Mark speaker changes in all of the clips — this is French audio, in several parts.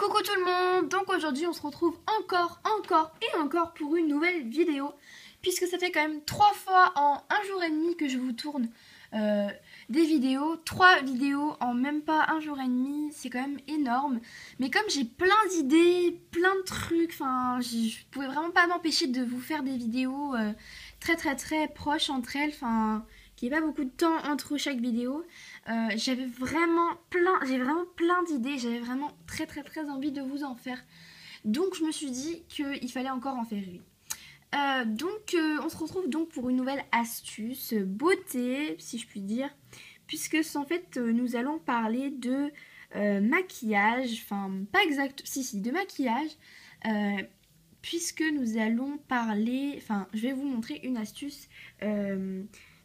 Speaker 1: Coucou tout le monde. Donc aujourd'hui on se retrouve encore pour une nouvelle vidéo, puisque ça fait quand même 3 fois en un jour et demi que je vous tourne des vidéos. 3 vidéos en même pas un jour et demi, c'est quand même énorme. Mais comme j'ai plein d'idées, plein de trucs, enfin je pouvais vraiment pas m'empêcher de vous faire des vidéos très proches entre elles, enfin qu'il n'y ait pas beaucoup de temps entre chaque vidéo. J'ai vraiment plein d'idées, j'avais vraiment très envie de vous en faire. Donc je me suis dit qu'il fallait encore en faire une. On se retrouve donc pour une nouvelle astuce beauté, si je puis dire, puisque en fait nous allons parler de maquillage, enfin pas exact, si de maquillage, puisque nous allons parler, enfin je vais vous montrer une astuce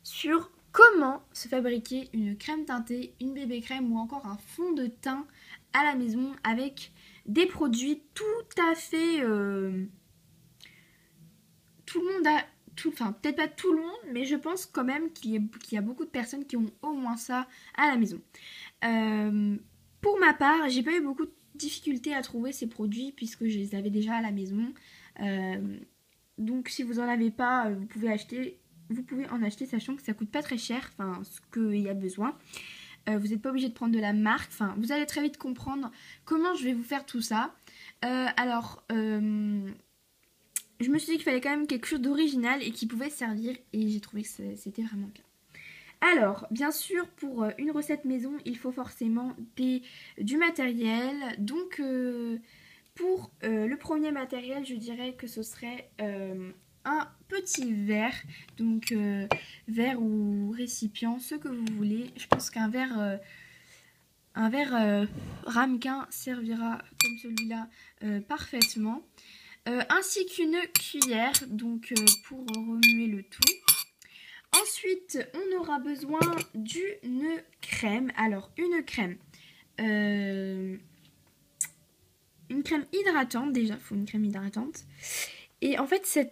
Speaker 1: sur comment se fabriquer une crème teintée, une bébé crème ou encore un fond de teint à la maison avec des produits tout à fait... tout le monde a... Enfin, peut-être pas tout le monde, mais je pense quand même qu'il y a beaucoup de personnes qui ont au moins ça à la maison. Pour ma part, j'ai pas eu beaucoup de difficultés à trouver ces produits puisque je les avais déjà à la maison. Donc si vous en avez pas, vous pouvez en acheter, sachant que ça coûte pas très cher, enfin ce qu'il y a besoin. Vous n'êtes pas obligé de prendre de la marque, enfin vous allez très vite comprendre comment je vais vous faire tout ça. Je me suis dit qu'il fallait quand même quelque chose d'original et qui pouvait servir, et j'ai trouvé que c'était vraiment bien. Alors, bien sûr, pour une recette maison, il faut forcément du matériel. Donc, pour le premier matériel, je dirais que ce serait un petit verre. Donc, verre ou récipient, ce que vous voulez. Je pense qu'un verre ramequin servira comme celui-là parfaitement. Ainsi qu'une cuillère, donc pour remuer le tout. Ensuite, on aura besoin d'une crème. Alors, une crème hydratante déjà. Il faut une crème hydratante. Et en fait, je sais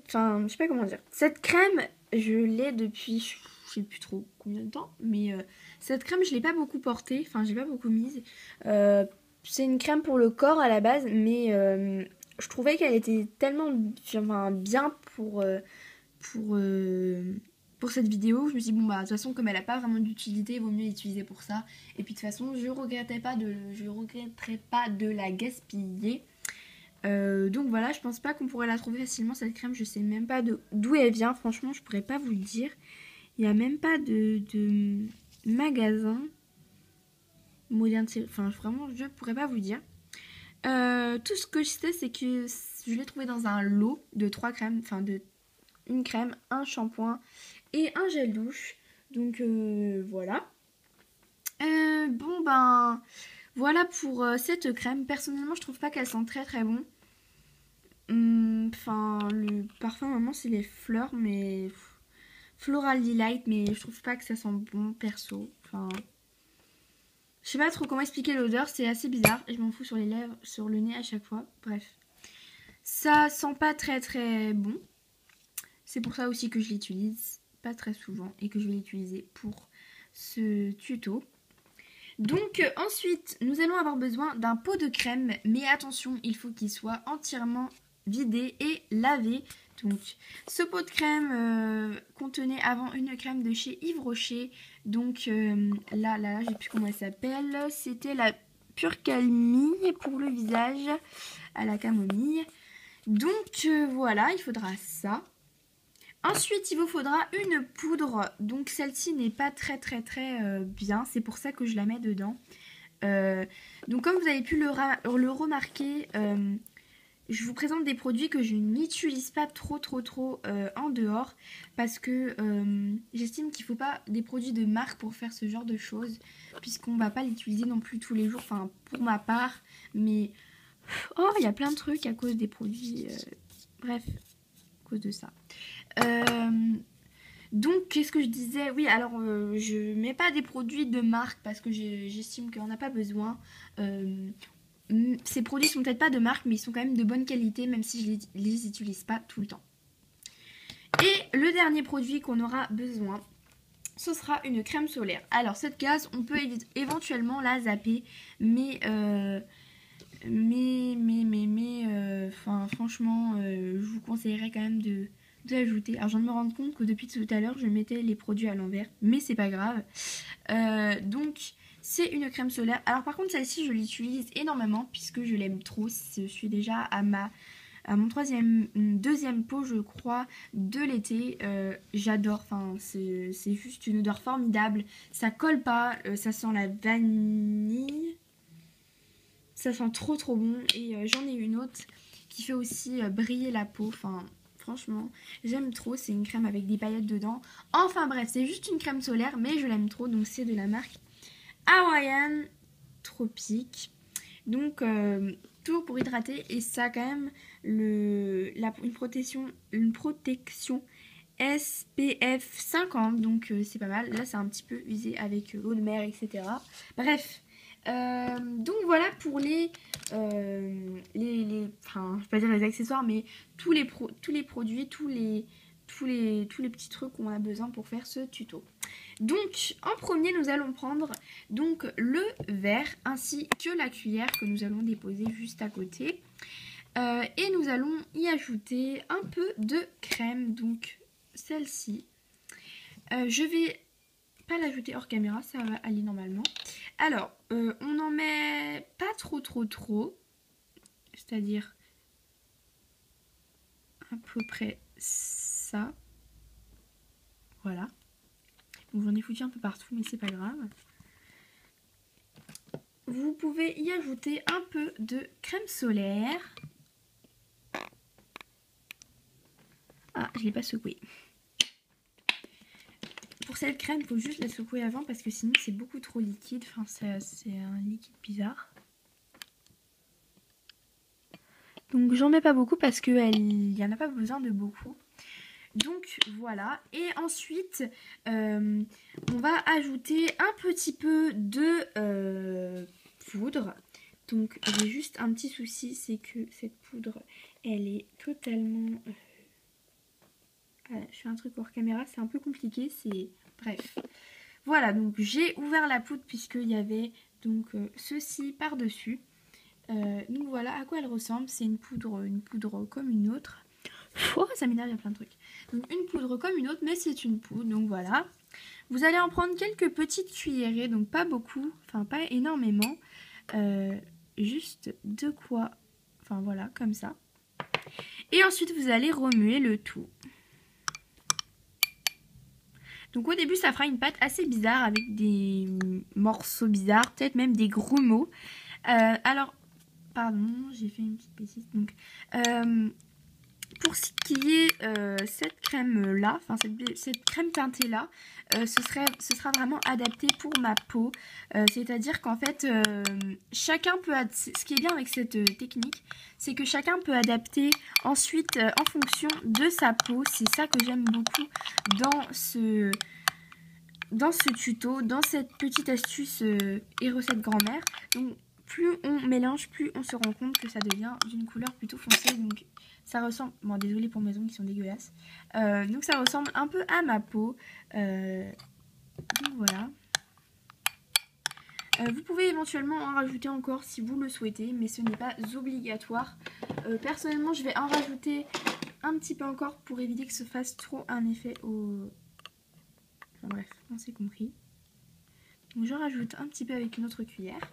Speaker 1: pas comment dire. Cette crème, je l'ai depuis, je sais plus trop combien de temps, mais cette crème, je l'ai pas beaucoup portée. Enfin, j'ai pas beaucoup mise. C'est une crème pour le corps à la base, mais je trouvais qu'elle était tellement bien pour cette vidéo. Je me suis dit, bon bah de toute façon, comme elle n'a pas vraiment d'utilité, il vaut mieux l'utiliser pour ça. Et puis de toute façon, je regretterai pas de la gaspiller. Donc voilà, je pense pas qu'on pourrait la trouver facilement cette crème. Je sais même pas d'où elle vient. Franchement, je pourrais pas vous le dire. Il n'y a même pas de magasin moderne. Enfin, vraiment, je pourrais pas vous dire. Tout ce que je sais, c'est que je l'ai trouvé dans un lot de 3 crèmes, enfin une crème, un shampoing et un gel douche. Donc voilà. Voilà pour cette crème. Personnellement, je trouve pas qu'elle sent très bon. Le parfum vraiment c'est les fleurs, mais Floral Delight, mais je trouve pas que ça sent bon perso. Je sais pas trop comment expliquer l'odeur, c'est assez bizarre et je m'en fous sur les lèvres, sur le nez à chaque fois. Bref, ça sent pas très bon. C'est pour ça aussi que je l'utilise pas très souvent et que je vais l'utiliser pour ce tuto. Donc ensuite, nous allons avoir besoin d'un pot de crème, mais attention, il faut qu'il soit entièrement vidé et lavé. Donc ce pot de crème contenait avant une crème de chez Yves Rocher. Donc là, je sais plus comment elle s'appelle. C'était la Pure Camomille pour le visage à la camomille. Donc voilà, il faudra ça. Ensuite, il vous faudra une poudre. Donc celle-ci n'est pas très bien. C'est pour ça que je la mets dedans. Donc comme vous avez pu le remarquer, je vous présente des produits que je n'utilise pas trop en dehors. Parce que j'estime qu'il ne faut pas des produits de marque pour faire ce genre de choses. Puisqu'on ne va pas l'utiliser non plus tous les jours. Enfin, pour ma part. Mais il y a plein de trucs à cause des produits. Bref, à cause de ça. Donc qu'est-ce que je disais? Oui, alors je mets pas des produits de marque parce que j'estime qu'on n'a pas besoin. Ces produits sont peut-être pas de marque, mais ils sont quand même de bonne qualité, même si je les utilise pas tout le temps. Et le dernier produit qu'on aura besoin, ce sera une crème solaire. Alors cette case, on peut éventuellement la zapper, mais Enfin, franchement, je vous conseillerais quand même de l'ajouter. Alors, je viens de me rendre compte que depuis tout à l'heure, je mettais les produits à l'envers, mais c'est pas grave. Donc, c'est une crème solaire. Alors, par contre, celle-ci, je l'utilise énormément puisque je l'aime trop. Je suis déjà à mon deuxième pot, je crois, de l'été. J'adore. Enfin, c'est juste une odeur formidable. Ça colle pas. Ça sent la vanille. Ça sent trop trop bon. Et j'en ai une autre qui fait aussi briller la peau. Enfin, franchement, j'aime trop. C'est une crème avec des paillettes dedans. Enfin bref, c'est juste une crème solaire, mais je l'aime trop. Donc c'est de la marque Hawaiian Tropique. Donc toujours pour hydrater. Et ça a quand même une protection SPF 50. Donc c'est pas mal. Là c'est un petit peu usé avec l'eau de mer, etc. Bref. Donc voilà pour enfin, je vais pas dire les accessoires, mais tous les produits, tous les petits trucs qu'on a besoin pour faire ce tuto. Donc en premier, nous allons prendre donc le verre ainsi que la cuillère que nous allons déposer juste à côté. Et nous allons y ajouter un peu de crème, donc celle-ci. Je vais pas l'ajouter hors caméra, ça va aller normalement. Alors, on n'en met pas trop, c'est-à-dire à peu près ça. Voilà. Donc j'en ai foutu un peu partout, mais c'est pas grave. Vous pouvez y ajouter un peu de crème solaire. Ah, je l'ai pas secouée. Pour cette crème, il faut juste la secouer avant parce que sinon c'est beaucoup trop liquide. Enfin, c'est un liquide bizarre. Donc j'en mets pas beaucoup parce qu'il n'y en a pas besoin de beaucoup. Donc voilà. Et ensuite, on va ajouter un petit peu de poudre. Donc j'ai juste un petit souci, c'est que cette poudre, elle est totalement... je fais un truc hors caméra, c'est un peu compliqué, bref. Voilà, donc j'ai ouvert la poudre puisqu'il y avait donc ceci par-dessus. Donc voilà à quoi elle ressemble. C'est une poudre comme une autre. Oh, ça m'énerve, il y a plein de trucs. Donc une poudre comme une autre, mais c'est une poudre, donc voilà. Vous allez en prendre quelques petites cuillerées, donc pas beaucoup, enfin pas énormément. Juste de quoi, enfin voilà, comme ça. Et ensuite vous allez remuer le tout. Donc au début ça fera une pâte assez bizarre avec des morceaux bizarres, peut-être même des grumeaux. Alors, pardon, j'ai fait une petite bêtise. Donc, pour ce qui est cette crème là, enfin cette crème teintée là, ce sera vraiment adapté pour ma peau. C'est-à-dire qu'en fait, chacun peut, ce qui est bien avec cette technique, c'est que chacun peut adapter ensuite en fonction de sa peau. C'est ça que j'aime beaucoup dans ce tuto, dans cette petite astuce et recette grand-mère. Donc plus on mélange, plus on se rend compte que ça devient d'une couleur plutôt foncée. Donc ça ressemble, bon désolé pour mes ongles qui sont dégueulasses, donc ça ressemble un peu à ma peau. Donc voilà. Vous pouvez éventuellement en rajouter encore si vous le souhaitez, mais ce n'est pas obligatoire. Personnellement je vais en rajouter un petit peu encore pour éviter que ça fasse trop un effet au... Enfin bref, on s'est compris. Donc je rajoute un petit peu avec une autre cuillère.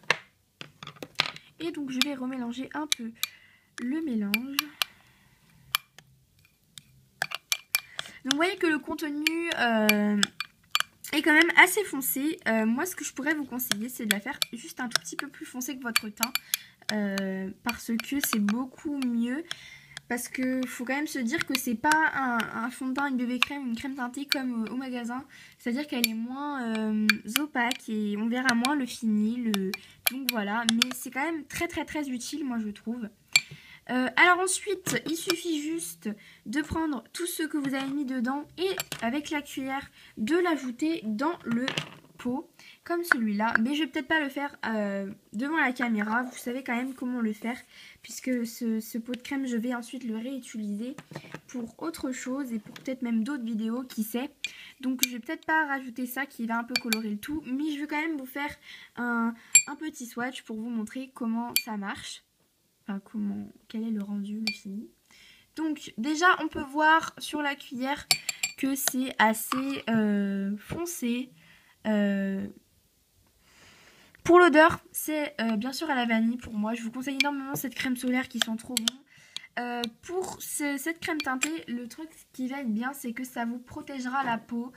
Speaker 1: Et donc je vais remélanger un peu le mélange. Donc vous voyez que le contenu est quand même assez foncé. Moi ce que je pourrais vous conseiller c'est de la faire juste un tout petit peu plus foncé que votre teint. Parce que c'est beaucoup mieux. Parce qu'il faut quand même se dire que c'est pas un fond de teint, une bébé crème, une crème teintée comme au magasin. C'est-à-dire qu'elle est moins opaque et on verra moins le fini. Donc voilà, mais c'est quand même très très très utile moi je trouve. Alors ensuite, il suffit juste de prendre tout ce que vous avez mis dedans et avec la cuillère de l'ajouter dans le pot comme celui-là. Mais je vais peut-être pas le faire devant la caméra, vous savez quand même comment le faire puisque ce pot de crème, je vais ensuite le réutiliser pour autre chose et pour peut-être même d'autres vidéos, qui sait. Donc je vais peut-être pas rajouter ça qui va un peu colorer le tout, mais je vais quand même vous faire un petit swatch pour vous montrer comment ça marche. Enfin, quel est le rendu, le fini. Donc déjà, on peut voir sur la cuillère que c'est assez foncé. Pour l'odeur, c'est bien sûr à la vanille pour moi. Je vous conseille énormément cette crème solaire qui sent trop bon. Pour cette crème teintée, le truc qui va être bien, c'est que ça vous protégera la peau.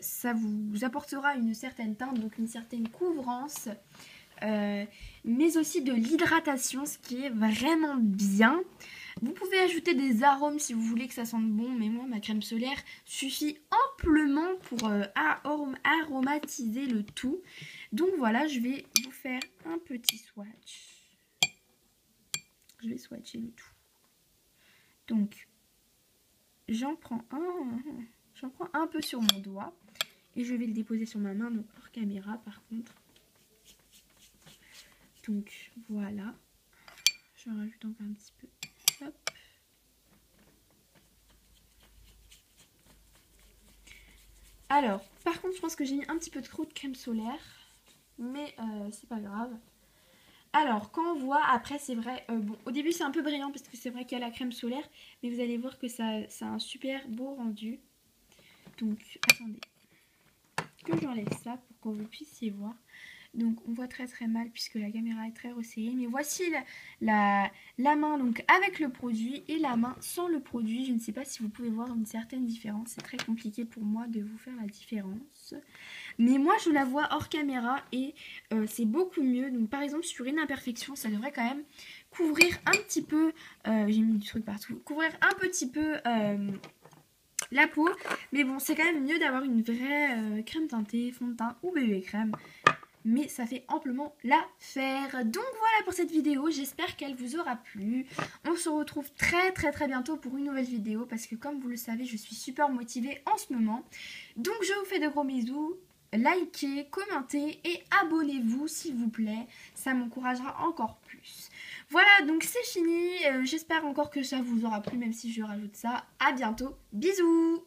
Speaker 1: Ça vous apportera une certaine teinte, donc une certaine couvrance. Mais aussi de l'hydratation, ce qui est vraiment bien. Vous pouvez ajouter des arômes si vous voulez que ça sente bon, mais moi ma crème solaire suffit amplement pour aromatiser le tout. Donc voilà, je vais vous faire un petit swatch. Je vais swatcher le tout. Donc j'en prends un peu sur mon doigt et je vais le déposer sur ma main, donc hors caméra par contre. Donc voilà, je rajoute encore un petit peu. Hop. Alors, par contre, je pense que j'ai mis un petit peu trop de crème solaire, mais c'est pas grave. Alors, quand on voit, après c'est vrai, bon, au début c'est un peu brillant parce que c'est vrai qu'il y a la crème solaire, mais vous allez voir que ça a un super beau rendu. Donc, attendez, que j'enlève ça pour que vous puissiez voir. Donc on voit très très mal puisque la caméra est très resserrée. Mais voici la main donc avec le produit et la main sans le produit. Je ne sais pas si vous pouvez voir une certaine différence. C'est très compliqué pour moi de vous faire la différence. Mais moi je la vois hors caméra et c'est beaucoup mieux. Donc par exemple sur une imperfection, ça devrait quand même couvrir un petit peu... j'ai mis du truc partout. Couvrir un petit peu... la peau, mais bon c'est quand même mieux d'avoir une vraie crème teintée, fond de teint ou bébé crème. Mais ça fait amplement l'affaire. Donc voilà pour cette vidéo, j'espère qu'elle vous aura plu. On se retrouve très très très bientôt pour une nouvelle vidéo parce que comme vous le savez, je suis super motivée en ce moment. Donc je vous fais de gros bisous. Likez, commentez et abonnez-vous s'il vous plaît. Ça m'encouragera encore plus. Voilà, donc c'est fini. J'espère encore que ça vous aura plu même si je rajoute ça. À bientôt. Bisous.